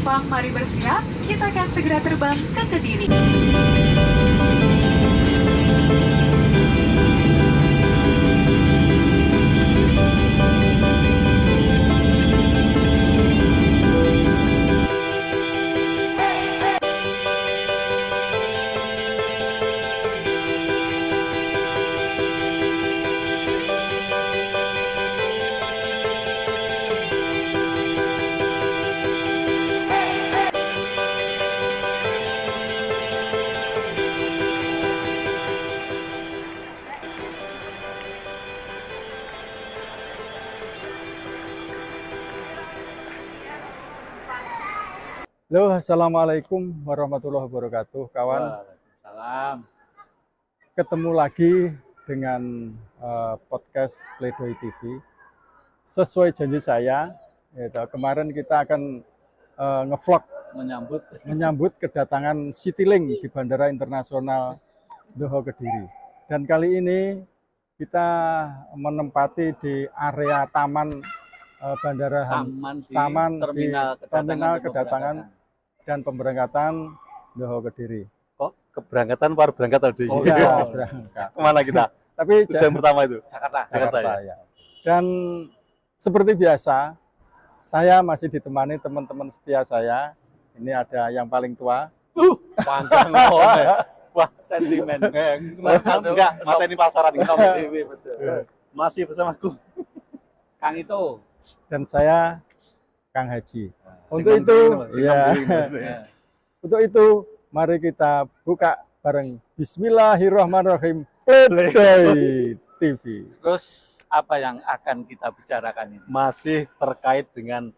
penumpang mari bersiap, kita akan segera terbang ke Kediri. Halo, assalamualaikum warahmatullahi wabarakatuh, kawan. Salam. Ketemu lagi dengan podcast Pledoi TV. Sesuai janji saya, kemarin kita akan ngevlog menyambut kedatangan Citylink di Bandara Internasional Doha Kediri. Dan kali ini kita menempati di area taman bandara terminal kedatangan dan pemberangkatan Doha Kediri. Kok keberangkatan baru berangkat tadi? Oh iya, berangkat. Kemana kita? Tapi tujuan pertama itu? Jakarta ya. Dan seperti biasa, saya masih ditemani teman-teman setia saya. Ini ada yang paling tua. Pangkang wah, sentimen. Enggak, mata ini pasaran kita. Betul. Masih bersamaku. Kang itu. Dan saya Kang Haji. Untuk itu, mari kita buka bareng Bismillahirrahmanirrahim Pledoi TV. Terus apa yang akan kita bicarakan ini? Masih terkait dengan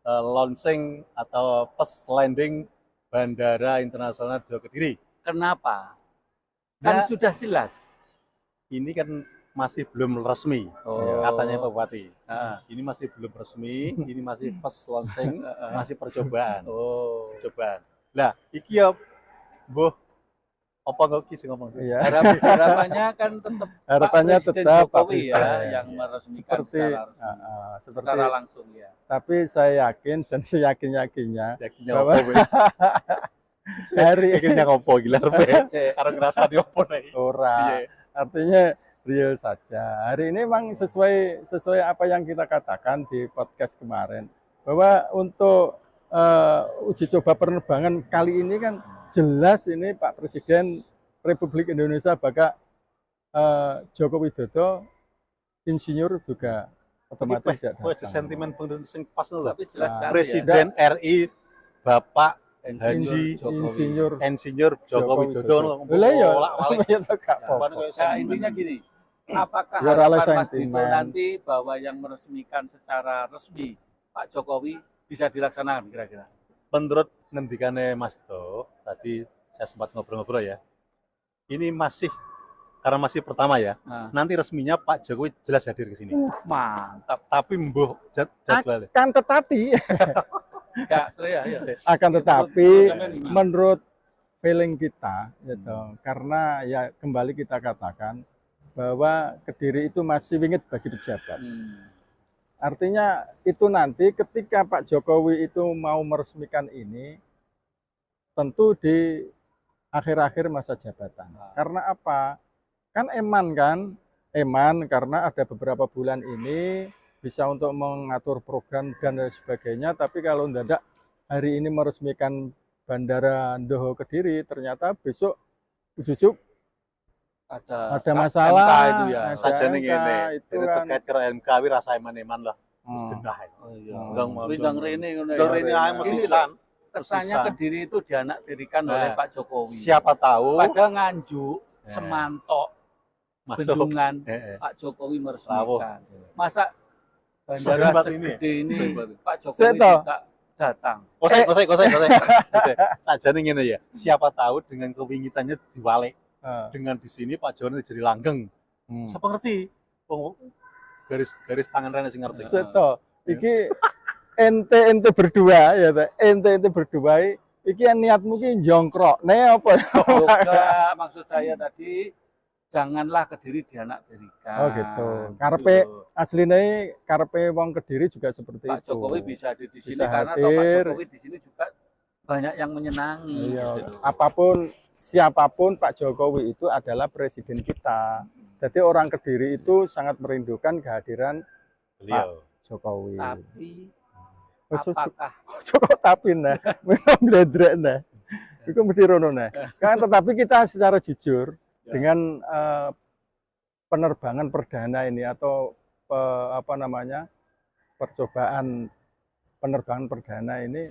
launching atau first landing Bandara Internasional Doha Kediri. Kenapa? Kan sudah jelas. Ini kan masih belum resmi, katanya Pak Bupati. Ini masih belum resmi, ini masih first launching, masih percobaan. Percobaan. Lah, iki ya, Boh, apa nggak sih ngomong? Iya. Harapannya kan tetap harapannya Pak Presiden tetap Jokowi yang meresmikan secara langsung ya. Tapi saya yakin dan seyakin-yakinnya bahwa yakinnya ngopo gila karena ngerasa diopo nih. Ora. Artinya real saja. Hari ini memang sesuai apa yang kita katakan di podcast kemarin, bahwa untuk uji coba penerbangan kali ini kan jelas ini Pak Presiden Republik Indonesia Bapak Joko Widodo insinyur juga otomatis tidak datang. Sentimen sing pas lho. Presiden RI Bapak Insinyur Joko Widodo. Nah, intinya gini, apakah harapan Mas Dito nanti bahwa yang meresmikan secara resmi Pak Jokowi bisa dilaksanakan kira-kira? Menurut ngendikane Mas Dito, tadi saya sempat ngobrol-ngobrol ya. Ini karena masih pertama ya. Nanti resminya Pak Jokowi jelas hadir ke sini. Mantap. Tapi mbuh jadwalnya. Akan tetapi menurut feeling kita gitu, karena ya kembali kita katakan bahwa Kediri itu masih wingit bagi pejabat. Artinya itu nanti ketika Pak Jokowi itu mau meresmikan ini, tentu di akhir-akhir masa jabatan. Karena apa? Kan eman karena ada beberapa bulan ini bisa untuk mengatur program dan lain sebagainya, tapi kalau mendadak hari ini meresmikan Bandara Doha Kediri, ternyata besok ujuk-ujuk ada masalah MK itu ya. Saja nih ini. Itu Jadi kan terkait karo MK wi rasa eman-eman lah. Gendah. Bintang Rene kesannya Kediri itu dianaktirikan oleh Pak Jokowi. Siapa tahu Padahal Nganjuk, Semantok, Bendungan, Pak Jokowi meresmikan. Masa bandara segede ini Pak Jokowi tidak datang. Kosek. Saja nih ngene ya. Siapa tahu dengan kewingitannya diwalik. Dengan di sini Pak Jokowi jadi langgeng. Siapa ngerti? Garis tangan rene sing ngerti. Seto. Iki ente berdua ya, ente berdua iki niatmu ki jongkrok. Ne apa? Enggak, maksud saya tadi janganlah Kediri dianak-tirikan. Oh gitu. Karepe asline karepe wong Kediri juga seperti Pak itu. Jokowi bisa ada di sini Bisa karena toh Pak hadir. Jokowi di sini juga banyak yang menyenangi. Iya, gitu. apapun siapapun Pak Jokowi itu adalah presiden kita. Jadi orang Kediri itu sangat merindukan kehadiran Beliau. Jokowi. Tapi Khusus apakah Joko tapi nah, memang bledrek nah. Itu mesti rono nah. Kan tetapi kita secara jujur dengan penerbangan perdana ini atau apa namanya percobaan penerbangan perdana ini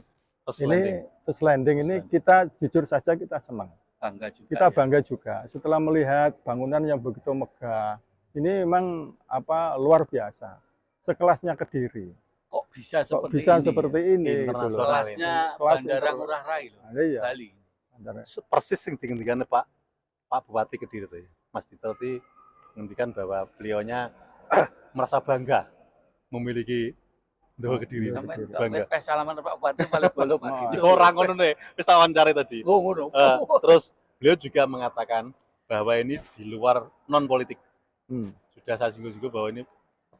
first landing ini kita jujur saja kita senang. bangga juga? Kita ya? bangga juga setelah melihat bangunan yang begitu megah. Ini memang apa luar biasa. Sekelasnya Kediri. Kok bisa Kok seperti bisa ini? seperti ini gitu loh. Internasional. Kelasnya Kelas Bandara inter- Ngurah Rai loh, Ada ya. Bali. Bandara. Persis yang dihentikan Pak Bupati Kediri tuh. Mas Dito itu menghentikan bahwa beliaunya merasa bangga memiliki Doa Kediri. Sampai Bangga. pes salaman Pak Bupati paling bolo Pak Oh, Dito. Orang ngono nih, wis tak wawancara tadi. Oh ngono. Terus beliau juga mengatakan bahwa ini di luar non politik. Sudah saya singgung juga bahwa ini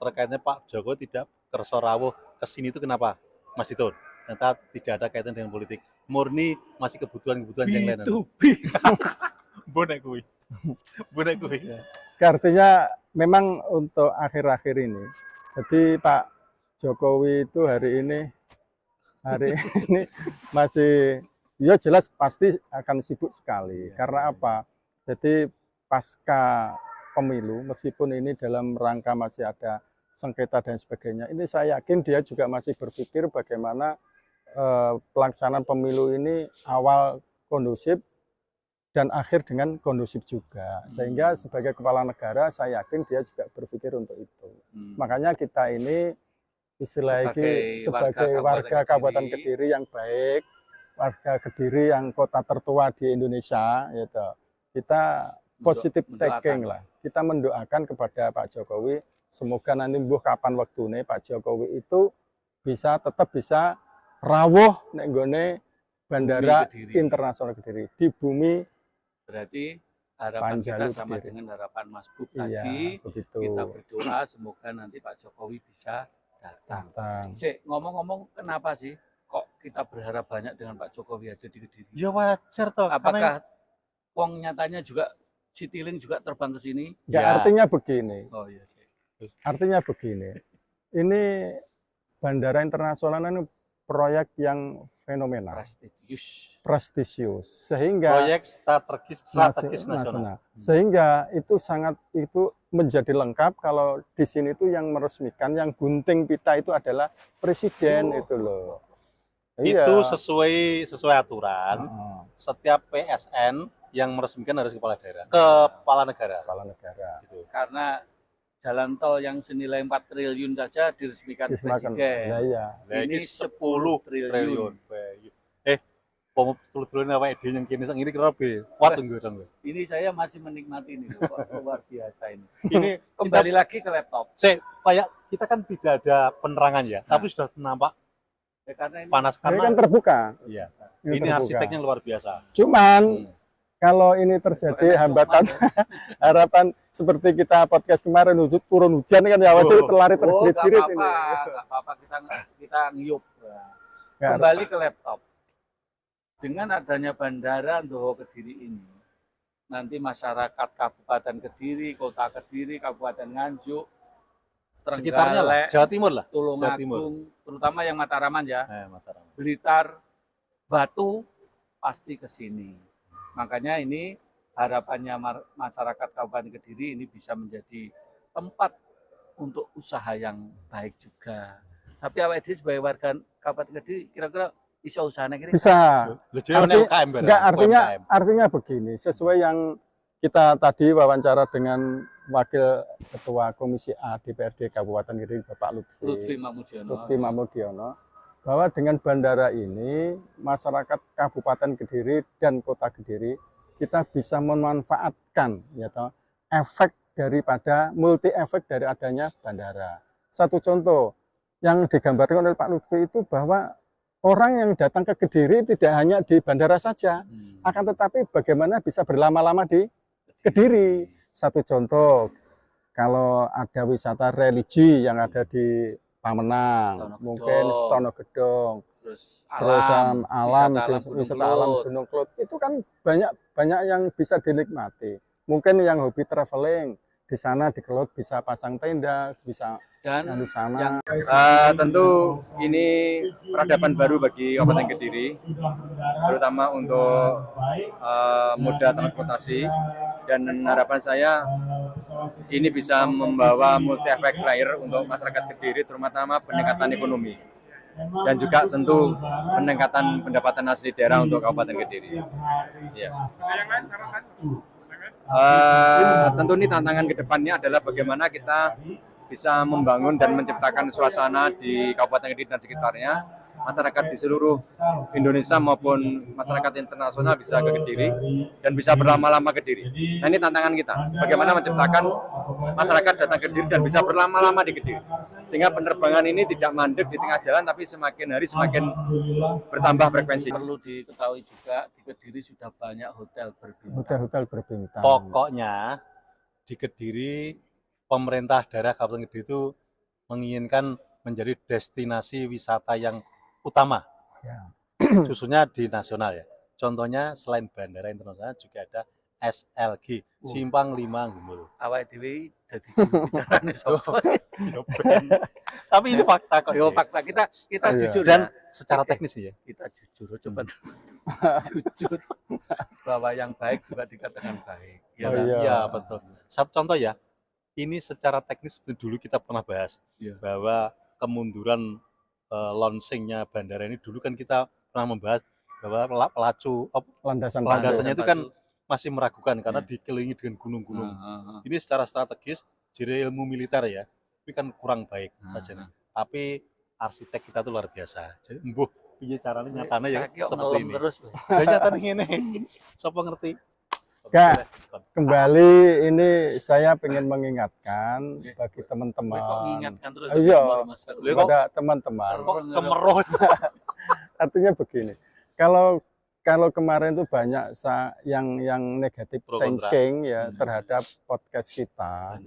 terkaitnya Pak Jokowi tidak kerso rawuh ke sini itu kenapa, Mas Dito? Ternyata tidak ada kaitan dengan politik. Murni masih kebutuhan-kebutuhan yang lain. B2B. Bonek kuwi. Bonek kuwi. Artinya memang untuk akhir-akhir ini. Jadi Pak Jokowi itu hari ini masih ya jelas pasti akan sibuk sekali. Karena apa? Jadi pasca pemilu meskipun ini dalam rangka masih ada sengketa dan sebagainya. Ini saya yakin dia juga masih berpikir bagaimana pelaksanaan pemilu ini awal kondusif dan akhir dengan kondusif juga. Sehingga sebagai kepala negara saya yakin dia juga berpikir untuk itu. Makanya kita ini istilahnya sebagai warga Kabupaten Kediri yang baik, warga Kediri yang kota tertua di Indonesia, gitu. Kita positif thinking lah. Kita mendoakan kepada Pak Jokowi, semoga nanti kapan waktunya Pak Jokowi itu tetap bisa rawuh nek nggone Bandara Internasional Kediri di bumi. Berarti harapan kita sama Kediri. dengan harapan Mas Bub Iya, tadi. begitu. Kita berdoa semoga nanti Pak Jokowi bisa datang. Ngomong-ngomong, kenapa sih kok kita berharap banyak dengan Pak Jokowi ada di Kediri? Ya wajar toh. Apakah wong nyatanya juga Citylink juga terbang ke sini? Ya, artinya begini. Oh iya. Artinya begini. Ini bandara internasional ini proyek yang fenomenal, prestisius, sehingga proyek strategis nasional. Sehingga itu menjadi lengkap kalau di sini itu yang meresmikan, yang gunting pita itu adalah presiden itu loh. Itu sesuai aturan. Setiap PSN yang meresmikan harus kepala daerah, kepala negara. Gitu. Karena jalan tol yang senilai 4 triliun saja diresmikan presiden. Iya. Ini 10 triliun. 10 triliun apa ide yang kini ini kira kuat dong. Ini saya masih menikmati ini luar biasa ini. Ini kembali lagi ke laptop. Kayak kita kan tidak ada penerangan ya, tapi sudah nampak karena ini panas Ini kan terbuka. Iya. Ini arsiteknya luar biasa. Cuman kalau ini terjadi hambatan harapan seperti kita podcast kemarin turun hujan kan ya waduh terlari terbirit-birit ini. Enggak apa-apa kita ngiyup. Kembali ke laptop. Dengan adanya Bandara Ndoho Kediri ini, nanti masyarakat Kabupaten Kediri, Kota Kediri, Kabupaten Nganjuk, sekitarnya lah, Jawa Timur lah, Tulungagung, terutama yang Mataraman ya, Mataraman. Blitar, Batu, pasti ke sini. Makanya ini harapannya masyarakat Kabupaten Kediri ini bisa menjadi tempat untuk usaha yang baik juga. Tapi awak ini sebagai warga Kabupaten Kediri kira-kira bisa usahanya kira? Bisa. Artinya begini, sesuai yang kita tadi wawancara dengan Wakil Ketua Komisi A DPRD Kabupaten Kediri Bapak Lutfi Mamudiono, bahwa dengan bandara ini masyarakat Kabupaten Kediri dan Kota Kediri kita bisa memanfaatkan efek daripada multi efek dari adanya bandara. Satu contoh yang digambarkan oleh Pak Lutfi itu bahwa orang yang datang ke Kediri tidak hanya di bandara saja, akan tetapi bagaimana bisa berlama-lama di Kediri. satu contoh, kalau ada wisata religi yang ada di Pamenang, mungkin Stono Gedong, terus alam, wisata alam Gunung Kelut, itu kan banyak yang bisa dinikmati. Mungkin yang hobi traveling di sana di Kelut bisa pasang tenda, bisa di sana. Tentu ini peradaban baru bagi Kabupaten Kediri, terutama untuk moda transportasi, dan harapan saya ini bisa membawa multi efek layer untuk masyarakat Kediri, terutama peningkatan ekonomi dan juga tentu peningkatan pendapatan asli daerah untuk Kabupaten Kediri. Ya. Tentu ini tantangan kedepannya adalah bagaimana kita bisa membangun dan menciptakan suasana di Kabupaten Kediri dan sekitarnya, masyarakat di seluruh Indonesia maupun masyarakat internasional bisa ke Kediri dan bisa berlama-lama ke Kediri. Nah, ini tantangan kita, bagaimana menciptakan masyarakat datang ke Kediri dan bisa berlama-lama di Kediri, sehingga penerbangan ini tidak mandek di tengah jalan, tapi semakin hari semakin bertambah frekuensi. Perlu diketahui juga di Kediri sudah banyak hotel berbintang. Hotel berbintang. Pokoknya di Kediri, pemerintah daerah Kabupaten Kediri itu menginginkan menjadi destinasi wisata yang utama, khususnya di nasional ya. Contohnya selain bandara internasional juga ada SLG, Simpang 5 Gumul. Awak dhewe dadi bicarane sapa? Tapi ini fakta kok. Yo fakta kita jujur dan ya. secara teknis ya. Kita jujur coba jujur bahwa yang baik juga dikatakan baik. Ya, Iya, betul. Satu contoh ya. Ini secara teknis dulu kita pernah bahas bahwa kemunduran launchingnya bandara ini dulu kan kita pernah membahas bahwa landasannya itu kan masih meragukan karena dikelilingi dengan gunung-gunung. Ini secara strategis dari ilmu militer ya, tapi kan kurang baik saja. Tapi arsitek kita tuh luar biasa. Jadi mbuh piye carane nyatane ya seperti ini. Terus. Ya nyatane ngene. Sapa ngerti? Kak, kembali ini saya ingin mengingatkan bagi teman-teman. Kepada teman-teman. Kemeroh. Artinya begini, kalau kemarin itu banyak yang negatif thinking ya terhadap podcast kita.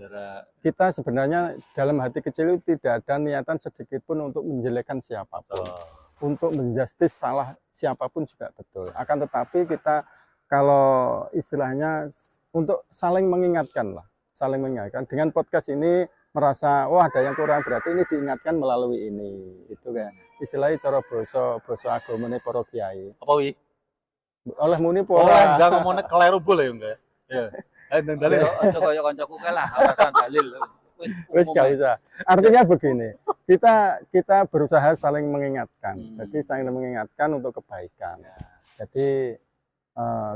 Kita sebenarnya dalam hati kecil itu tidak ada niatan sedikit pun untuk menjelekkan siapapun. Untuk menjustis salah siapapun juga betul. Akan tetapi kita kalau istilahnya untuk saling mengingatkan lah, saling mengingatkan. Dengan podcast ini merasa wah ada yang kurang, berarti ini diingatkan melalui ini. Itu kan istilahnya cara basa agamane para kiai. Apa wi? Oleh muni apa? Oleh enggak ngomongnya keliru boleh enggak? Ya. Dalil. Aja kaya kancaku kae lah, alasan dalil. Wis gak usah. Artinya begini, kita berusaha saling mengingatkan. Jadi saling mengingatkan untuk kebaikan. Jadi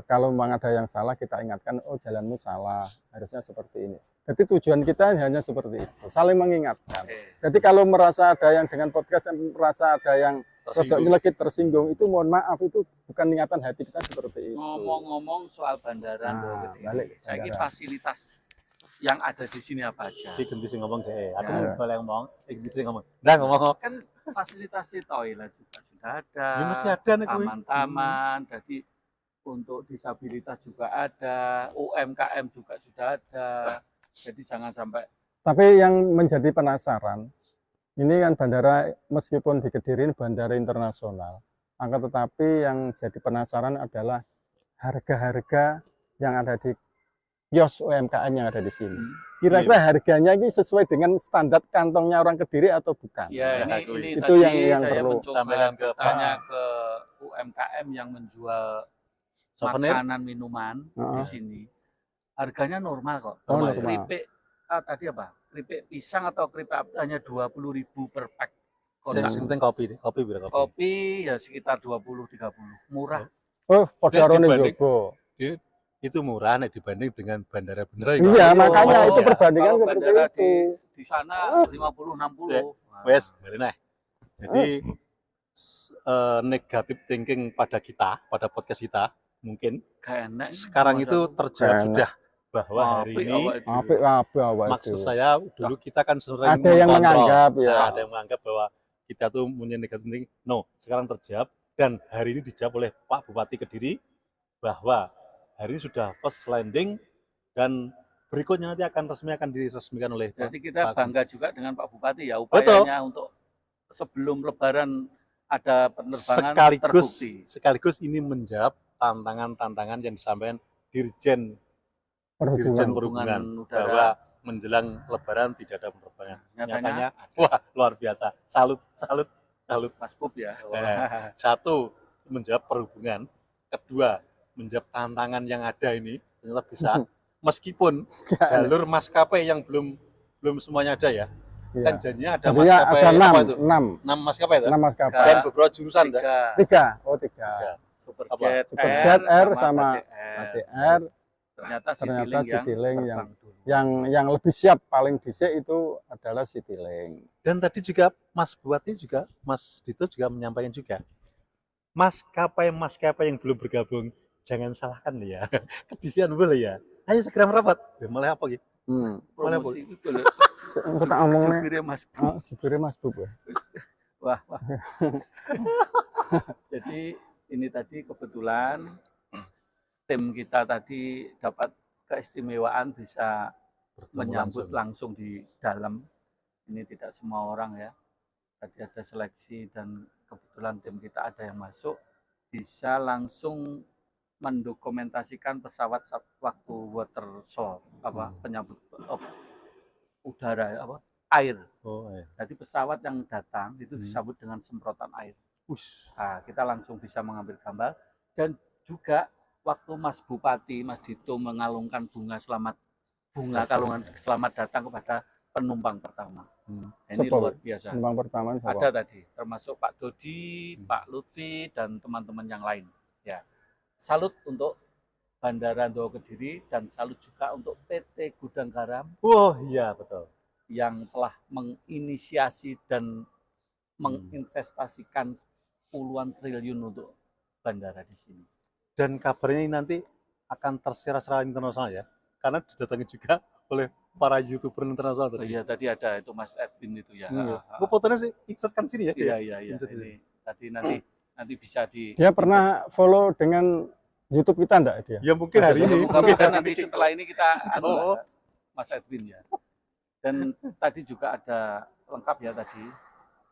kalau memang ada yang salah kita ingatkan, oh jalanmu salah, harusnya seperti ini. Jadi tujuan kita hanya seperti itu, saling mengingatkan. Jadi kalau merasa ada yang dengan podcast merasa ada yang nyelekit tersinggung, itu mohon maaf, itu bukan niatan hati kita seperti itu. Ngomong-ngomong soal bandara, saya kira fasilitas yang ada di sini apa aja? Diganti sing ngomong deh, aku boleh ngomong, diganti sing ngomong. Nah ngomong. Kan fasilitas toilet juga sudah ada, ya, mesti ada taman-taman, jadi untuk disabilitas juga ada, UMKM juga sudah ada, jadi jangan sampai. Tapi yang menjadi penasaran, ini kan bandara meskipun di Kediri bandara internasional, akan tetapi yang jadi penasaran adalah harga-harga yang ada di kios UMKM yang ada di sini. Kira-kira harganya ini sesuai dengan standar kantongnya orang Kediri atau bukan? Ya, ini itu tadi yang saya perlu mencoba tanya ke UMKM yang menjual makanan minuman di sini, harganya normal kok. Keripik tadi apa? Keripik pisang atau keripik hanya 20.000 per pack. Penting kopi berapa? Kopi ya sekitar 20-30, murah. Oh, podarone jogo. Itu murah nih dibanding dengan bandara beneran. Iya, makanya itu perbandingan seperti itu. Di sana 50-60. Wes, nah. Jadi negatif thinking pada kita, pada podcast kita mungkin sekarang itu terjawab sudah bahwa hari ini maksud saya dulu kita kan sering ada yang menganggap ya, ada yang menganggap bahwa kita tuh punya negatif thinking. No, sekarang terjawab dan hari ini dijawab oleh Pak Bupati Kediri bahwa hari ini sudah first landing dan berikutnya nanti akan diresmikan oleh Pak. Jadi kita Pak bangga juga dengan Pak Bupati ya, upayanya untuk sebelum Lebaran ada penerbangan terbukti. Sekaligus ini menjawab tantangan-tantangan yang disampaikan Dirjen Perhubungan bahwa menjelang Lebaran tidak ada penerbangan. Nyatanya, wah luar biasa. Salut Mas Pup ya. Satu, menjawab perhubungan. Kedua, menjawab tantangan yang ada ini ternyata bisa. Meskipun jalur maskapai yang belum semuanya ada ya. Kan janjinya ada maskapai ada 6 maskapai itu. 6 maskapai. Dan beberapa jurusan 3. Oh, 3. Superjet Air sama ATR. Ternyata Citylink yang lebih siap paling dhisik itu adalah Citylink. Dan tadi juga Mas Bupati juga Mas Dito juga menyampaikan juga maskapai yang belum bergabung jangan salahkan ya. Kedisian boleh ya. Ayo segera merapat. Ya, mulai apa gitu? Promosi itu loh. Kita ngomongnya Jubirnya Mas Pup. Jubirnya Mas Pup ya. Wah. Jadi ini tadi kebetulan tim kita tadi dapat keistimewaan bisa menyambut langsung di dalam. Ini tidak semua orang ya. Tadi ada seleksi dan kebetulan tim kita ada yang masuk bisa langsung mendokumentasikan pesawat waktu water show penyambut udara air. Jadi pesawat yang datang itu disambut dengan semprotan air. Nah, kita langsung bisa mengambil gambar dan juga waktu Mas Bupati, Mas Dito mengalungkan bunga kalungan selamat datang kepada penumpang pertama. Ini luar biasa. Penumpang pertama ada tadi, termasuk Pak Dodi, Pak Lutfi dan teman-teman yang lain. Ya, salut untuk Bandara Doha Kediri dan salut juga untuk PT Gudang Garam. Oh iya betul. Yang telah menginisiasi dan menginvestasikan puluhan triliun untuk bandara di sini. Dan kabarnya ini nanti akan tersiar secara internasional ya, karena didatangi juga oleh para YouTuber internasional tadi. Iya tadi ada itu Mas Edwin itu ya. Fotonya sih insertkan sini ya. Iya. Ini tadi nanti bisa di. Dia pernah follow dengan YouTube kita enggak dia? Ya mungkin hari ini. Mungkin nanti setelah ini kita Mas Edwin ya. Dan tadi juga ada lengkap ya tadi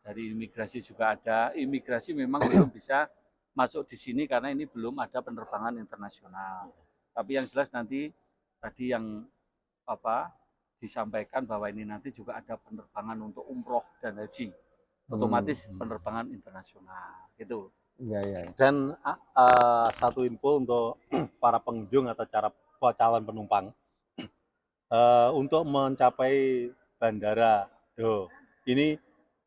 dari imigrasi juga ada. Imigrasi memang belum bisa masuk di sini karena ini belum ada penerbangan internasional. Tapi yang jelas nanti tadi yang disampaikan bahwa ini nanti juga ada penerbangan untuk umroh dan haji, otomatis penerbangan internasional gitu. Iya. Dan satu info untuk para pengunjung atau calon penumpang untuk mencapai bandara ini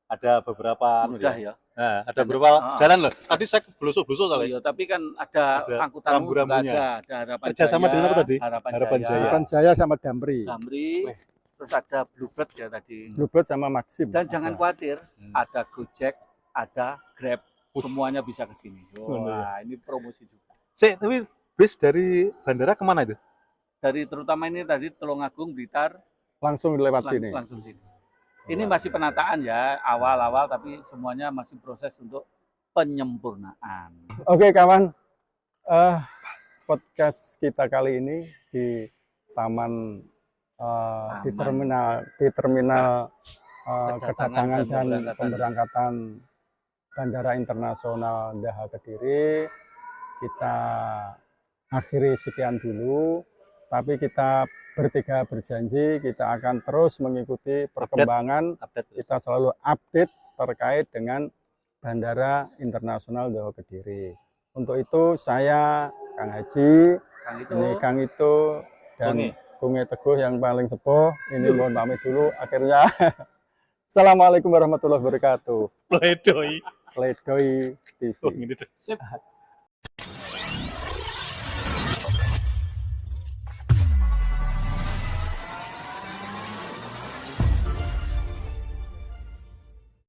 ada beberapa mudah ya. Nah, ada beberapa jalan loh. Tadi saya belusuk-belusuk soalnya. Iya, tapi kan ada angkutan umum juga ada Harapan kerjasama Jaya, dengan apa tadi? Harapan Jaya sama Damri. Terus ada Bluebird ya tadi. Bluebird sama Maxim. Dan jangan khawatir, ada Gojek, ada Grab, semuanya bisa ke sini. Wah, ini promosi juga. Tapi bis dari bandara kemana itu? Dari terutama ini tadi Tulungagung, Blitar, langsung lewat sini. Langsung sini. Ini masih penataan ya, awal-awal, tapi semuanya masih proses untuk penyempurnaan. Oke kawan, podcast kita kali ini di taman, di terminal kedatangan dan pemberangkatan Bandara Internasional Daha Kediri. Kita akhiri sekian dulu. Tapi kita bertiga berjanji kita akan terus mengikuti perkembangan, kita selalu update terkait dengan Bandara Internasional Doha Kediri. Untuk itu saya, Kang Haji, Kang Ito, dan Bung Teguh yang paling sepuh, ini mohon pamit dulu. Akhirnya, Assalamualaikum warahmatullahi wabarakatuh. Pledoi TV.